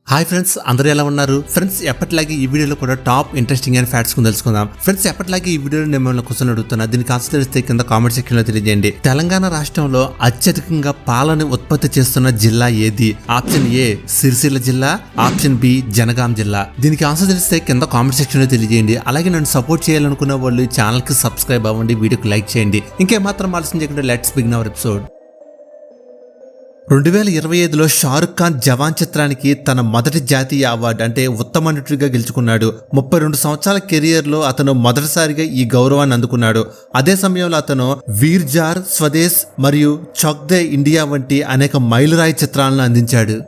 Hi friends, అందరూ ఎలా ఉన్నారు? ఫ్రెండ్స్, ఎప్పటిలాగే ఈ వీడియోలో కూడా టాప్ ఇంట్రెస్టింగ్ అండ్ ఫ్యాక్ట్స్ తెలుసుకుందాం. ఫ్రెండ్స్, ఎప్పటిలాగే ఈ వీడియోలో నేను మిమ్మల్ని క్వశ్చన్ అడుగుతున్నా. దీనికి ఆన్సర్ తెలిస్తే కింద కామెంట్ సెక్షన్ లో తెలియజేయండి. తెలంగాణ రాష్ట్రంలో అత్యధికంగా పాలను ఉత్పత్తి చేస్తున్న జిల్లా ఏది? ఆప్షన్ ఏ సిరిసిల్ల జిల్లా, ఆప్షన్ బి జనగాం జిల్లా. దీనికి ఆన్సర్ తెలిస్తే కింద కామెంట్ సెక్షన్ లో తెలియజేయండి. అలాగే నన్ను సపోర్ట్ చేయాలనుకున్న వాళ్ళు ఛానల్ కి సబ్స్క్రైబ్ అవ్వండి, వీడియోకి లైక్ చేయండి. ఇంకేమాత్రం ఆలస్యం చేయకుండా లెట్స్ బిగిన్ అవర్ ఎపిసోడ్. 2025లో షారుఖ్ ఖాన్ జవాన్ చిత్రానికి తన మొదటి జాతీయ అవార్డు అంటే ఉత్తమ నటుడిగా గెలుచుకున్నాడు. 32 సంవత్సరాల కెరియర్లో అతను మొదటిసారిగా ఈ గౌరవాన్ని అందుకున్నాడు. అదే సమయంలో అతను వీర్ జార్, స్వదేశ్ మరియు చక్ దే ఇండియా వంటి అనేక మైలురాయి చిత్రాలను అందించాడు.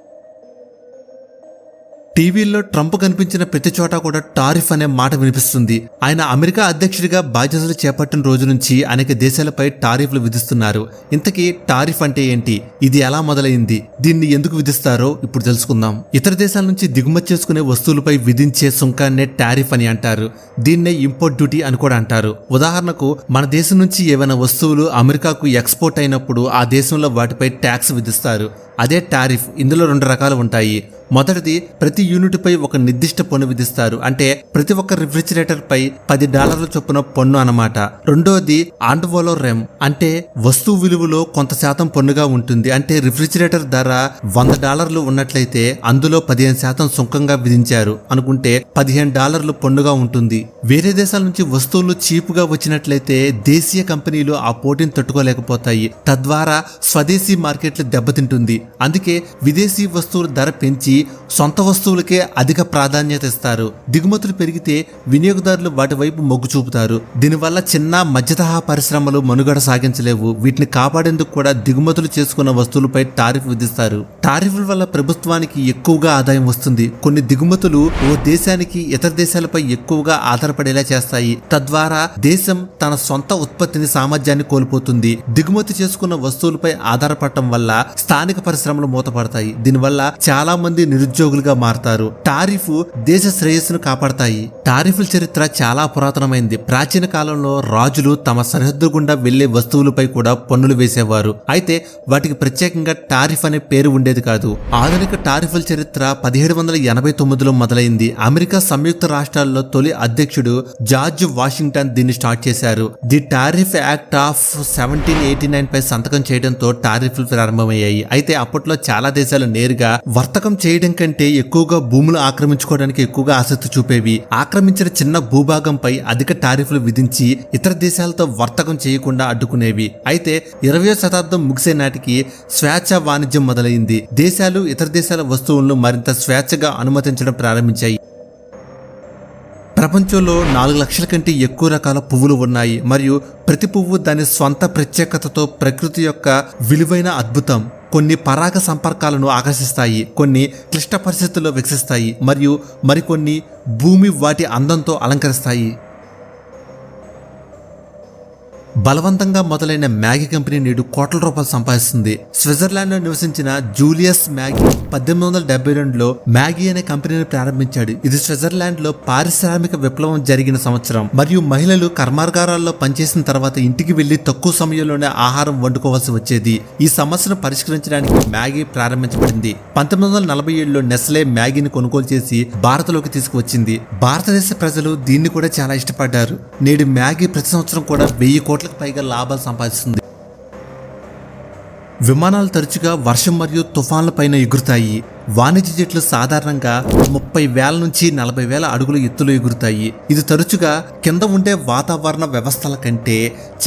టీవీల్లో ట్రంప్ కనిపించిన ప్రతి చోట కూడా టారిఫ్ అనే మాట వినిపిస్తుంది. ఆయన అమెరికా అధ్యక్షుడిగా బాధ్యతలు చేపట్టిన రోజు నుంచి అనేక దేశాలపై టారిఫ్లు విధిస్తున్నారు. ఇంతకీ టారిఫ్ అంటే ఏంటి? ఇది ఎలా మొదలైంది? దీన్ని ఎందుకు విధిస్తారో ఇప్పుడు తెలుసుకుందాం. ఇతర దేశాల నుంచి దిగుమతి చేసుకునే వస్తువులపై విధించే సుంకాన్నే టారిఫ్ అని అంటారు. దీన్నే ఇంపోర్ట్ డ్యూటీ అని కూడా అంటారు. ఉదాహరణకు, మన దేశం నుంచి ఏవైనా వస్తువులు అమెరికాకు ఎక్స్పోర్ట్ అయినప్పుడు ఆ దేశంలో వాటిపై ట్యాక్స్ విధిస్తారు. అదే టారిఫ్. ఇందులో 2 రకాలు ఉంటాయి. మొదటిది, ప్రతి యూనిట్పై ఒక నిర్దిష్ట పన్ను విధిస్తారు. అంటే ప్రతి ఒక్క రిఫ్రిజిరేటర్ పై $10 చొప్పున పన్ను అన్నమాట. రెండోది ఆండ్వోలోరెమ్, అంటే వస్తువు విలువలో కొంత శాతం పన్నుగా ఉంటుంది. అంటే రిఫ్రిజిరేటర్ ధర $100 ఉన్నట్లయితే అందులో 15% సుంకంగా విధించారు అనుకుంటే $15 పన్నుగా ఉంటుంది. వేరే దేశాల నుంచి వస్తువులు చీపుగా వచ్చినట్లయితే దేశీయ కంపెనీలు ఆ పోటీని తట్టుకోలేకపోతాయి. తద్వారా స్వదేశీ మార్కెట్లు దెబ్బతింటుంది. అందుకే విదేశీ వస్తువుల ధర పెంచి సొంత వస్తువులకే అధిక ప్రాధాన్యత ఇస్తారు. దిగుమతులు పెరిగితే వినియోగదారులు వాటి వైపు మొగ్గు చూపుతారు. దీనివల్ల చిన్న మధ్యతరహా పరిశ్రమలు మనుగడ సాగించలేవు. వీటిని కాపాడేందుకు కూడా దిగుమతులు చేసుకున్న వస్తువులపై టారిఫ్ విధిస్తారు. టారిఫ్ల వల్ల ప్రభుత్వానికి ఎక్కువగా ఆదాయం వస్తుంది. కొన్ని దిగుమతులు ఓ దేశానికి ఇతర దేశాలపై ఎక్కువగా ఆధారపడేలా చేస్తాయి. తద్వారా దేశం తన సొంత ఉత్పత్తిని సామర్థ్యాన్ని కోల్పోతుంది. దిగుమతి చేసుకున్న వస్తువులపై ఆధారపడటం వల్ల స్థానిక పరిశ్రమలు మూతపడతాయి. దీనివల్ల చాలా మంది నిరుద్యోగులుగా మారతారు. టారిఫ్ దేశ శ్రేయస్సును కాపాడతాయి. టారిఫ్ల చరిత్ర చాలా పురాతనమైంది. ప్రాచీన కాలంలో రాజులు తమ సరిహద్దు గుండా వెళ్లే వస్తువులపై కూడా పన్నులు వేసేవారు. అయితే వాటికి ప్రత్యేకంగా టారిఫ్ అనే పేరు ఉండేది కాదు. ఆధునిక టారిఫ్ల చరిత్ర 1789లో మొదలైంది. అమెరికా సంయుక్త రాష్ట్రాల్లో తొలి అధ్యక్షుడు జార్జ్ వాషింగ్టన్ దీన్ని స్టార్ట్ చేశారు. ది టారిఫ్ యాక్ట్ ఆఫ్ 1789 పై సంతకం చేయడంతో టారిఫ్లు ప్రారంభమయ్యాయి. అయితే అప్పట్లో చాలా దేశాలు నేరుగా వర్తకం చేయడం కంటే ఎక్కువగా భూములు ఆక్రమించుకోవడానికి ఎక్కువగా ఆసక్తి చూపేవి. ఆక్రమించిన చిన్న భూభాగంపై అధిక టారిఫ్లు విధించి ఇతర దేశాలతో వర్తకం చేయకుండా అడ్డుకునేవి. అయితే 20వ శతాబ్దం ముగిసే నాటికి స్వేచ్ఛ వాణిజ్యం మొదలైంది. దేశాలు ఇతర దేశాల వస్తువులను మరింత స్వేచ్ఛగా అనుమతించడం ప్రారంభించాయి. ప్రపంచంలో 4 లక్షల కంటే ఎక్కువ రకాల పువ్వులు ఉన్నాయి మరియు ప్రతి పువ్వు దాని స్వంత ప్రత్యేకతతో ప్రకృతి యొక్క విలువైన అద్భుతం. కొన్ని పరాగ సంపర్కాలను ఆకర్షిస్తాయి, కొన్ని క్లిష్ట పరిస్థితుల్లో వికసిస్తాయి మరియు మరికొన్ని భూమి వాటి అందంతో అలంకరిస్తాయి. బలవంతంగా మొదలైన మ్యాగీ కంపెనీ నేడు కోట్ల రూపాయలు సంపాదిస్తుంది. స్విట్జర్లాండ్ లో నివసించిన జూలియస్ మ్యాగీ 1872లో మ్యాగీ అనే కంపెనీని ప్రారంభించాడు. ఇది స్విట్జర్లాండ్ లో పారిశ్రామిక విప్లవం జరిగిన సంవత్సరం మరియు మహిళలు కర్మాగారాల్లో పనిచేసిన తర్వాత ఇంటికి వెళ్లి తక్కువ సమయంలోనే ఆహారం వండుకోవాల్సి వచ్చేది. ఈ సమస్యను పరిష్కరించడానికి మ్యాగీ ప్రారంభించబడింది. 1947లో నెస్లే మ్యాగీని కొనుగోలు చేసి భారత్లోకి తీసుకువచ్చింది. భారతదేశ ప్రజలు దీన్ని కూడా చాలా ఇష్టపడ్డారు. నేడు మ్యాగీ ప్రతి సంవత్సరం కూడా 1000 కోట్లకు పైగా లాభాలు సంపాదిస్తుంది. విమానాలు తరచుగా వర్షం మరియు తుఫాన్ల పైన ఎగురుతాయి. వాణిజ్య జెట్లు సాధారణంగా 30,000 నుంచి 40,000 అడుగుల ఎత్తులో ఎగురుతాయి. ఇది తరచుగా కింద ఉండే వాతావరణ వ్యవస్థల కంటే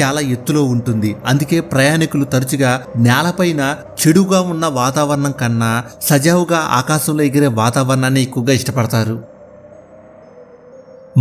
చాలా ఎత్తులో ఉంటుంది. అందుకే ప్రయాణికులు తరచుగా నేలపైన చెడుగా ఉన్న వాతావరణం కన్నా సజావుగా ఆకాశంలో ఎగిరే వాతావరణాన్ని ఎక్కువగా ఇష్టపడతారు.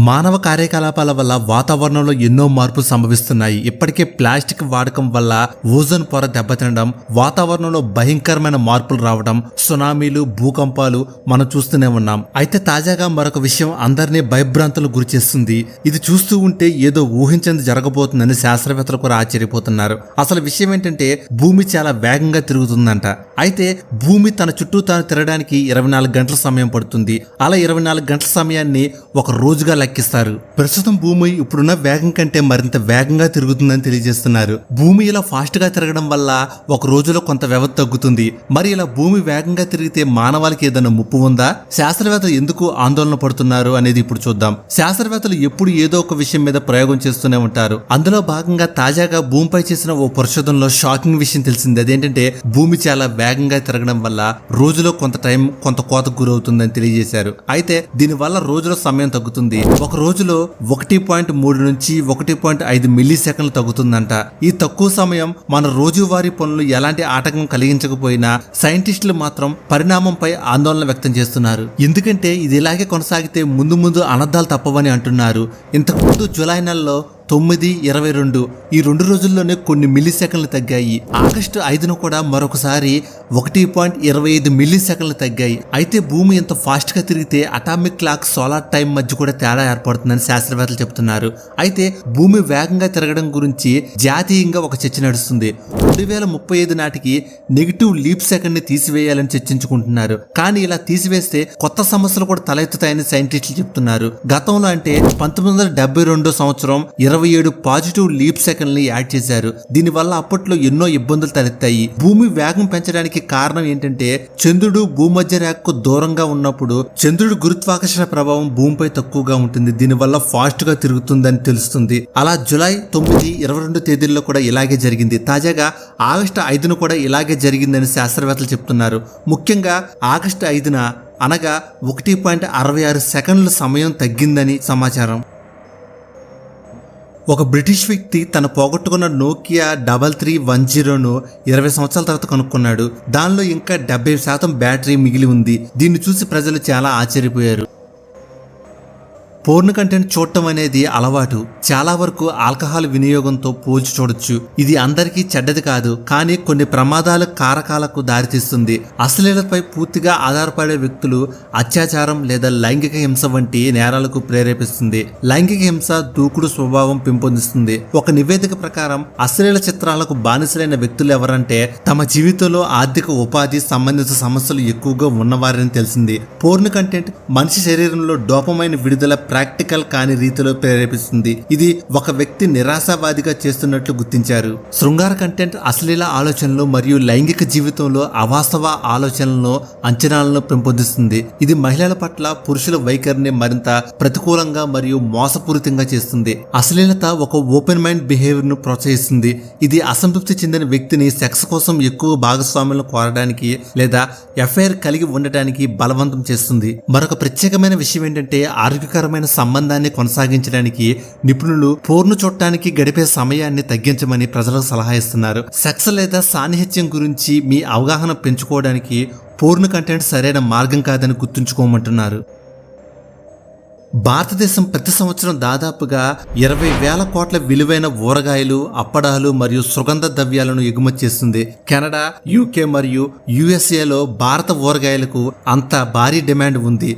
మానవ కార్యకలాపాల వల్ల వాతావరణంలో ఎన్నో మార్పులు సంభవిస్తున్నాయి. ఇప్పటికే ప్లాస్టిక్ వాడకం వల్ల ఓజోన్ పొర దెబ్బతినడం, వాతావరణంలో భయంకరమైన మార్పులు రావడం, సునామీలు, భూకంపాలు మనం చూస్తూనే ఉన్నాం. అయితే తాజాగా మరొక విషయం అందరినీ భయభ్రాంతులకు గురిచేస్తుంది. ఇది చూస్తూ ఉంటే ఏదో ఊహించింది జరగబోతుందని శాస్త్రవేత్తలు కూడా ఆశ్చర్యపోతున్నారు. అసలు విషయం ఏంటంటే భూమి చాలా వేగంగా తిరుగుతుందంట. అయితే భూమి తన చుట్టూ తాను తిరగడానికి 24 గంటల సమయం పడుతుంది. అలా 24 గంటల సమయాన్ని ఒక రోజుగా లెక్కిస్తారు. ప్రస్తుతం భూమి ఇప్పుడున్న వేగం కంటే మరింత వేగంగా తిరుగుతుందని తెలియజేస్తున్నారు. భూమి ఇలా ఫాస్ట్ గా తిరగడం వల్ల ఒక రోజులో కొంత వ్యవధి తగ్గుతుంది. మరి ఇలా భూమి వేగంగా తిరిగితే మానవాళికి ఏదైనా ముప్పు ఉందా? శాస్త్రవేత్తలు ఎందుకు ఆందోళన పడుతున్నారు అనేది ఇప్పుడు చూద్దాం. శాస్త్రవేత్తలు ఎప్పుడు ఏదో ఒక విషయం మీద ప్రయోగం చేస్తూనే ఉంటారు. అందులో భాగంగా తాజాగా భూమిపై చేసిన ఓ పరిశోధనలో షాకింగ్ విషయం తెలిసింది. అదేంటంటే భూమి చాలా వేగంగా తిరగడం వల్ల రోజులో కొంత టైం కొంత కోతకు గురవుతుందని తెలియజేశారు. అయితే దీనివల్ల రోజులో సమయం తగ్గుతుంది. ఒక రోజులో 1.3 నుంచి 1.5 మిల్లీ సెకండ్లు తగ్గుతుందంట. ఈ తక్కువ సమయం మన రోజువారీ పనులు ఎలాంటి ఆటంకం కలిగించకపోయినా సైంటిస్టులు మాత్రం పరిణామంపై ఆందోళన వ్యక్తం చేస్తున్నారు. ఎందుకంటే ఇది ఇలాగే కొనసాగితే ముందు ముందు అనర్థాలు తప్పవని అంటున్నారు. ఇంతకుముందు జూలై నెలలో 9:22 ఈ 2 రోజుల్లోనే కొన్ని మిల్లీ సెకండ్లు తగ్గాయి. ఆగస్టు 5న కూడా మరొకసారి 1.25 మిల్లీ సెకండ్లు తగ్గాయి. అయితే భూమి ఇంత ఫాస్ట్ గా తిరిగితే అటామిక్ క్లాక్ సోలార్ టైం మధ్య కూడా తేడా ఏర్పడుతుందని శాస్త్రవేత్తలు చెప్తున్నారు. అయితే భూమి వేగంగా తిరగడం గురించి జాతీయంగా ఒక చర్చ నడుస్తుంది. 2035 నాటికి నెగిటివ్ లీప్ సెకండ్ ని తీసివేయాలని చర్చించుకుంటున్నారు. కానీ ఇలా తీసివేస్తే కొత్త సమస్యలు కూడా తలెత్తుతాయని సైంటిస్టులు చెప్తున్నారు. గతంలో అంటే 1972 సంవత్సరం 27 పాజిటివ్ లీప్ సెకండ్ని యాడ్ చేశారు. దీనివల్ల అప్పట్లో ఎన్నో ఇబ్బందులు తలెత్తాయి. భూమి వేగం పెంచడానికి కారణం ఏంటంటే చంద్రుడు భూమధ్య రేఖకు దూరంగా ఉన్నప్పుడు చంద్రుడి గురుత్వాకర్షణ ప్రభావం భూమిపై తక్కువగా ఉంటుంది. దీనివల్ల ఫాస్ట్ గా తిరుగుతుందని తెలుస్తుంది. అలా జూలై 9, 22 తేదీల్లో కూడా ఇలాగే జరిగింది. తాజాగా ఆగస్టు 5ను కూడా ఇలాగే జరిగిందని శాస్త్రవేత్తలు చెప్తున్నారు. ముఖ్యంగా ఆగస్టు 5న అనగా 1.66 సెకండ్ల సమయం తగ్గిందని సమాచారం. ఒక బ్రిటిష్ వ్యక్తి తను పోగొట్టుకున్న నోకియా 3310ను 20 సంవత్సరాల తర్వాత కనుక్కున్నాడు. దానిలో ఇంకా 70% బ్యాటరీ మిగిలి ఉంది. దీన్ని చూసి ప్రజలు చాలా ఆశ్చర్యపోయారు. పోర్న్ కంటెంట్ చూడటం అనేది అలవాటు. చాలా వరకు ఆల్కహాల్ వినియోగంతో పోల్చి చూడొచ్చు. ఇది అందరికీ చెడ్డది కాదు, కానీ కొన్ని ప్రమాదాల కారకాలకు దారితీస్తుంది. అశ్లీలతపై పూర్తిగా ఆధారపడే వ్యక్తులు అత్యాచారం లేదా లైంగిక హింస వంటి నేరాలకు ప్రేరేపిస్తుంది. లైంగిక హింస దూకుడు స్వభావం పెంపొందిస్తుంది. ఒక నివేదిక ప్రకారం అశ్లీల చిత్రాలకు బానిసలైన వ్యక్తులు ఎవరంటే తమ జీవితంలో ఆర్థిక ఉపాధి సంబంధిత సమస్యలు ఎక్కువగా ఉన్నవారని తెలిసింది. పోర్న్ కంటెంట్ మనిషి శరీరంలో డోపమైన్ విడుదల ప్రాక్టికల్ కాని రీతిలో ప్రేరేపిస్తుంది. ఇది ఒక వ్యక్తి నిరాశావాదిగా చేస్తున్నట్లు గుర్తించారు. శృంగార కంటెంట్ అశ్లీల ఆలోచనలు మరియు లైంగిక జీవితంలో అవాస్తవ ఆలోచనలను అంచనాలను పెంపొందిస్తుంది. ఇది మహిళల పట్ల పురుషుల వైఖరిని మరింత ప్రతికూలంగా మరియు మోసపూరితంగా చేస్తుంది. అశ్లీలత ఒక ఓపెన్ మైండ్ బిహేవియర్ ను ప్రోత్సహిస్తుంది. ఇది అసంతృప్తి చెందిన వ్యక్తిని సెక్స్ కోసం ఎక్కువ భాగస్వాములను కోరడానికి లేదా ఎఫ్ఐఆర్ కలిగి ఉండటానికి బలవంతం చేస్తుంది. మరొక ప్రత్యేకమైన విషయం ఏంటంటే ఆరోగ్యకరమైన సంబంధాన్ని కొనసాగించడానికి నిపుణులు పోర్ను చూడటానికి గడిపే సమయాన్ని తగ్గించమని ప్రజలకు సలహా ఇస్తున్నారు. సెక్స్ లేదా సాన్నిహిత్యం గురించి మీ అవగాహన పెంచుకోవడానికి పోర్ను కంటెంట్ సరైన మార్గం కాదని గుర్తుంచుకోమంటున్నారు. భారతదేశం ప్రతి సంవత్సరం దాదాపుగా 20,000 కోట్ల విలువైన ఊరగాయలు, అప్పడాలు మరియు సుగంధ ద్రవ్యాలను ఎగుమతి చేస్తుంది. కెనడా, యూకే మరియు యుఎస్ఏలో భారత ఊరగాయలకు అంత భారీ డిమాండ్ ఉంది.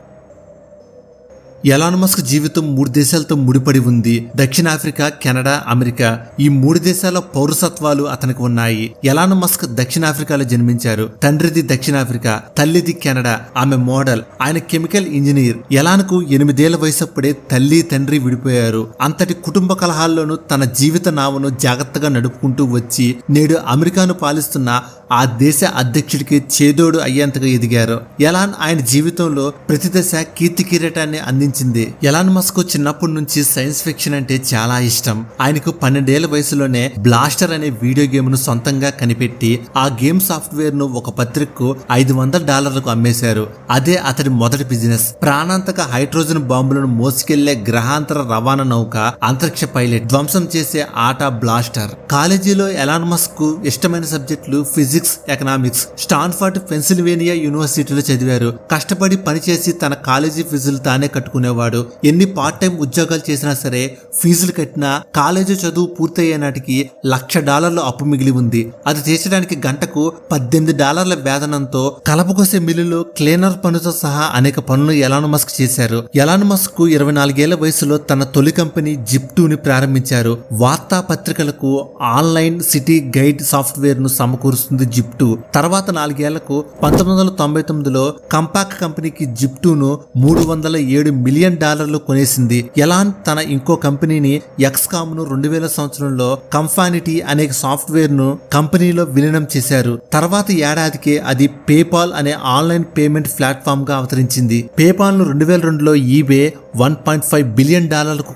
ఎలాన్ మస్క్ జీవితం 3 దేశాలతో ముడిపడి ఉంది. దక్షిణాఫ్రికా, కెనడా, అమెరికా. ఈ 3 దేశాల పౌరసత్వాలు అతనికి ఉన్నాయి. ఎలాన్ మస్క్ దక్షిణాఫ్రికాలో జన్మించారు. తండ్రిది దక్షిణాఫ్రికా, తల్లిది కెనడా. ఆమె మోడల్. ఆయన కెమికల్ ఇంజనీర్. ఎలాన్కు 8 ఏళ్ల వయసప్పుడే తల్లి తండ్రి విడిపోయారు. అంతటి కుటుంబ కలహాల్లోనూ తన జీవిత నావను జాగ్రత్తగా నడుపుకుంటూ వచ్చి నేడు అమెరికాను పాలిస్తున్న ఆ దేశ అధ్యక్షుడికి చేదోడు అయ్యేంతగా ఎదిగారు. ఎలాన్ ఆయన జీవితంలో ప్రతి దశ కీర్తి కిరీటాన్ని అందించింది. ఎలాన్ మస్క్ చిన్నప్పటి నుంచి సైన్స్ ఫిక్షన్ అంటే చాలా ఇష్టం. ఆయనకు 12 ఏళ్ల వయసులోనే బ్లాస్టర్ అనే వీడియో గేమ్ ను సొంతంగా కనిపెట్టి ఆ గేమ్ సాఫ్ట్వేర్ ను ఒక పత్రికకు $500 అమ్మేశారు. అదే అతడి మొదటి బిజినెస్. ప్రాణాంతక హైడ్రోజన్ బాంబులను మోసుకెళ్లే గ్రహాంతర రవాణా నౌక, అంతరిక్ష పైలట్, ధ్వంసం చేసే ఆట బ్లాస్టర్. కాలేజీలో ఎలాన్ మస్క్ కు ఇష్టమైన సబ్జెక్టులు ఫిజిక్స్, ఎకనామిక్స్. స్టాన్ఫర్డ్, పెన్సిల్వేనియా యూనివర్సిటీలో చదివారు. కష్టపడి పనిచేసి తన కాలేజీ ఫీజులు తానే కట్టుకునేవాడు. ఎన్ని పార్ట్ టైం ఉద్యోగాలు చేసినా సరే ఫీజులు కట్టినా కాలేజీ చదువు పూర్తయ్యే నాటికి $1,00,000 అప్పు మిగిలి ఉంది. అది తీర్చడానికి గంటకు $18 వేతనంతో కలపకొసే మిల్లులో క్లీనర్ పనులతో సహా అనేక పనులు ఎలాన్ మస్క్ చేశారు. ఎలాన్ మస్క్ కు 24 ఏళ్ల వయసులో తన తొలి కంపెనీ జిప్2ని ప్రారంభించారు. వార్తాపత్రికలకు ఆన్లైన్ సిటీ గైడ్ సాఫ్ట్వేర్ ను సమకూరుస్తుంది జిప్2. తర్వాత 4 ఏళ్లకు 1999లో కంపాక్ కంపెనీకి జిప్2ను $307 మిలియన్ కొనేసింది. ఎలాన్ తన ఇంకో కంపెనీని ఎక్స్కామ్ను 2000 సంవత్సరంలో కంఫానిటీ అనే సాఫ్ట్వేర్ ను కంపెనీలో విలీనం చేశారు. తర్వాత ఏడాదికే అది పేపాల్ అనే ఆన్లైన్ పేమెంట్ ప్లాట్ఫామ్ గా అవతరించింది. పేపాల్ ను 2002లో ఈబే $1.5 బిలియన్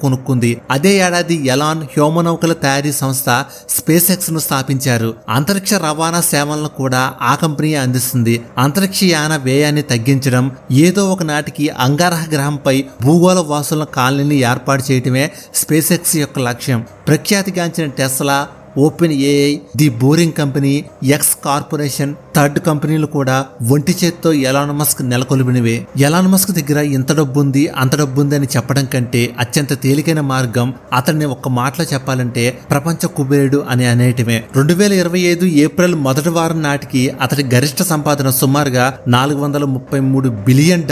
కొనుక్కుంది. అదే ఏడాది ఎలాన్ హ్యోమనౌకల తయారీ సంస్థ స్పేస్ ఎక్స్ ను స్థాపించారు. అంతరిక్ష రవాణా సేవలను కూడా ఆ కంపెనీ అందిస్తుంది. అంతరిక్ష యాన వ్యయాన్ని తగ్గించడం, ఏదో ఒక నాటికి అంగారక గ్రహంపై భూగోళ వాసుల కాలనీని ఏర్పాటు చేయడమే స్పేస్ ఎక్స్ యొక్క లక్ష్యం. ప్రఖ్యాతిగాంచిన Tesla, OpenAI, the boring company, X corporation, third కంపెనీలు కూడా ఒంటి చేత్తో ఎలాన్ మస్క్ నెలకొల్పినవే. ఎలాన్ మస్క్ దగ్గర ఇంత డబ్బుంది అంత డబ్బుంది అని చెప్పడం కంటే అత్యంత తేలికైన మార్గం అతన్ని ఒక్క మాటలో చెప్పాలంటే ప్రపంచ కుబేరుడు అని అనేయటమే. 2025 ఏప్రిల్ మొదటి వారం నాటికి అతడి గరిష్ట సంపాదన సుమారుగా $433 బిలియన్.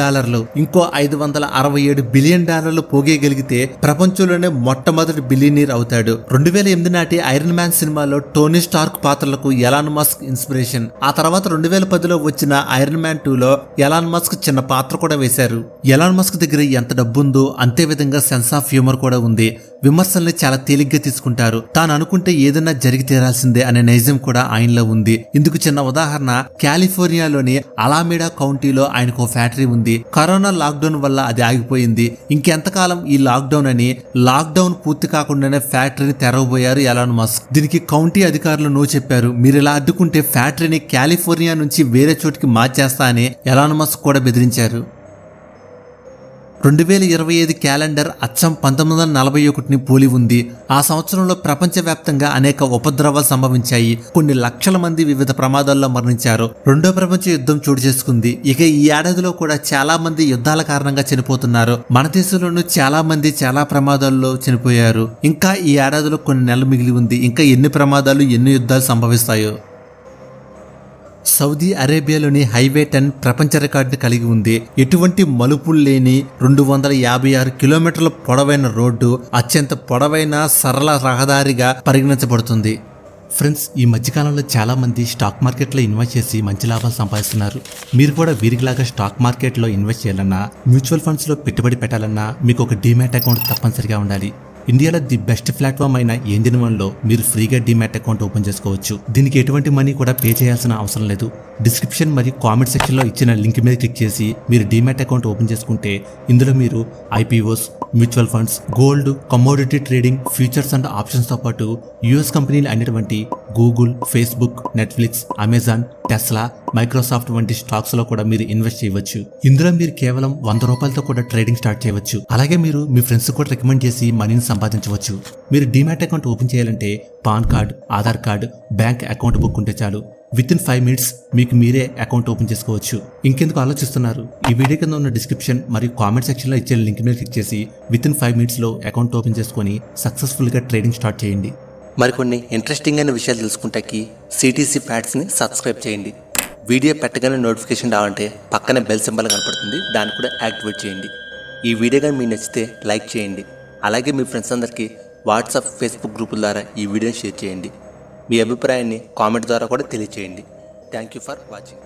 ఇంకో $567 బిలియన్ పోగేయగలిగితే ప్రపంచంలోనే మొట్టమొదటి బిలియనీర్ అవుతాడు. 2008 నాటి ఐరన్ మ్యాన్ సినిమాలో టోనీ స్టార్క్ పాత్రలకు ఎలాన్ మస్క్ ఇన్స్పిరేషన్. ఆ తర్వాత 2010లో వచ్చిన ఐరన్ మ్యాన్ 2లో ఎలాన్ మస్క్ చిన్న పాత్ర కూడా వేశారు. ఎలాన్ మస్క్ దగ్గర ఎంత డబ్బుందో అంతే విధంగా సెన్స్ ఆఫ్ హ్యూమర్ కూడా ఉంది. విమర్శల్ని చాలా తేలిగ్గా తీసుకుంటారు. తాను అనుకుంటే ఏదన్నా జరిగి తీరాల్సిందే అనే నైజం కూడా ఆయనలో ఉంది. ఇందుకు చిన్న ఉదాహరణ, కాలిఫోర్నియాలోని అలామిడా కౌంటీలో ఆయనకు ఫ్యాక్టరీ ఉంది. కరోనా లాక్డౌన్ వల్ల అది ఆగిపోయింది. ఇంకెంతకాలం ఈ లాక్డౌన్ అని లాక్డౌన్ పూర్తి కాకుండానే ఫ్యాక్టరీని తెరవబోయారు ఎలాన్ మస్క్. దీనికి కౌంటీ అధికారులు నో చెప్పారు. మీరు ఇలా అడ్డుకుంటే ఫ్యాక్టరీని కాలిఫోర్నియా నుంచి వేరే చోటికి మార్చేస్తా అని ఎలాన్ మస్క్ కూడా బెదిరించారు. 2025 క్యాలెండర్ అచ్చం 1941ని పోలి ఉంది. ఆ సంవత్సరంలో ప్రపంచవ్యాప్తంగా అనేక ఉపద్రవాలు సంభవించాయి. కొన్ని లక్షల మంది వివిధ ప్రమాదాల్లో మరణించారు. రెండో ప్రపంచ యుద్ధం చోటు చేసుకుంది. ఇక ఈ ఏడాదిలో కూడా చాలా మంది యుద్ధాల కారణంగా చనిపోతున్నారు. మన దేశంలోనూ చాలా మంది చాలా ప్రమాదాల్లో చనిపోయారు. ఇంకా ఈ ఏడాదిలో కొన్ని నెలలు మిగిలి ఉంది. ఇంకా ఎన్ని ప్రమాదాలు, ఎన్ని యుద్ధాలు సంభవిస్తాయో. సౌదీ అరేబియాలోని హైవే 10 ప్రపంచ రికార్డుని కలిగి ఉంది. ఎటువంటి మలుపులు లేని 256 కిలోమీటర్ల పొడవైన రోడ్డు అత్యంత పొడవైన సరళ రహదారిగా పరిగణించబడుతుంది. ఫ్రెండ్స్, ఈ మధ్యకాలంలో చాలా మంది స్టాక్ మార్కెట్లో ఇన్వెస్ట్ చేసి మంచి లాభాలు సంపాదిస్తున్నారు. మీరు కూడా వీరికిలాగా స్టాక్ మార్కెట్లో ఇన్వెస్ట్ చేయాలన్నా, మ్యూచువల్ ఫండ్స్లో పెట్టుబడి పెట్టాలన్నా మీకు ఒక డీమ్యాట్ అకౌంట్ తప్పనిసరిగా ఉండాలి. ఇండియాలో ది బెస్ట్ ప్లాట్ఫామ్ అయిన ఏంజల్ వన్లో మీరు ఫ్రీగా డీమ్యాట్ అకౌంట్ ఓపెన్ చేసుకోవచ్చు. దీనికి ఎటువంటి మనీ కూడా పే చేయాల్సిన అవసరం లేదు. డిస్క్రిప్షన్ మరియు కామెంట్ సెక్షన్లో ఇచ్చిన లింక్ మీద క్లిక్ చేసి మీరు డీమ్యాట్ అకౌంట్ ఓపెన్ చేసుకుంటే ఇందులో మీరు IPOs, mutual funds, gold, commodity trading, futures and ఆప్షన్స్తో పాటు యూఎస్ కంపెనీలు అయినటువంటి Google, Facebook, Netflix, Amazon, Tesla, Microsoft వంటి స్టాక్స్ లో కూడా మీరు ఇన్వెస్ట్ చేయవచ్చు. ఇందులో మీరు కేవలం $100 కూడా ట్రేడింగ్ స్టార్ట్ చేయవచ్చు. అలాగే మీరు మీ ఫ్రెండ్స్ కూడా రికమెండ్ చేసి మనీని సంపాదించవచ్చు. మీరు డీమ్యాట్ అకౌంట్ ఓపెన్ చేయాలంటే pan card, Aadhaar card, bank account book ఉంటే చాలు. విత్ ఇన్ 5 మినిట్స్ మీకు మీరే అకౌంట్ ఓపెన్ చేసుకోవచ్చు. ఇంకెందుకు ఆలోచిస్తున్నారు? ఈ వీడియో కింద ఉన్న డిస్క్రిప్షన్ మరియు కామెంట్ సెక్షన్లో ఇచ్చే లింక్ మీద క్లిక్ చేసి విత్ ఇన్ 5 మినిట్స్లో అకౌంట్ ఓపెన్ చేసుకొని సక్సెస్ఫుల్గా ట్రేడింగ్ స్టార్ట్ చేయండి. మరికొన్ని ఇంట్రెస్టింగ్ అయిన విషయాలు తెలుసుకుంటాకి సిటీసీ ఫ్యాక్ట్స్ని సబ్స్క్రైబ్ చేయండి. వీడియో పెట్టగానే నోటిఫికేషన్ రావాలంటే పక్కనే బెల్ సింబల్ కనపడుతుంది, దాన్ని కూడా యాక్టివేట్ చేయండి. ఈ వీడియో కానీ మీకు నచ్చితే లైక్ చేయండి. అలాగే మీ ఫ్రెండ్స్ అందరికీ వాట్సాప్, ఫేస్బుక్ గ్రూపుల ద్వారా ఈ వీడియోని షేర్ చేయండి. మీ అభిప్రాయాన్ని కామెంట్ ద్వారా కూడా తెలియజేయండి. Thank you for watching.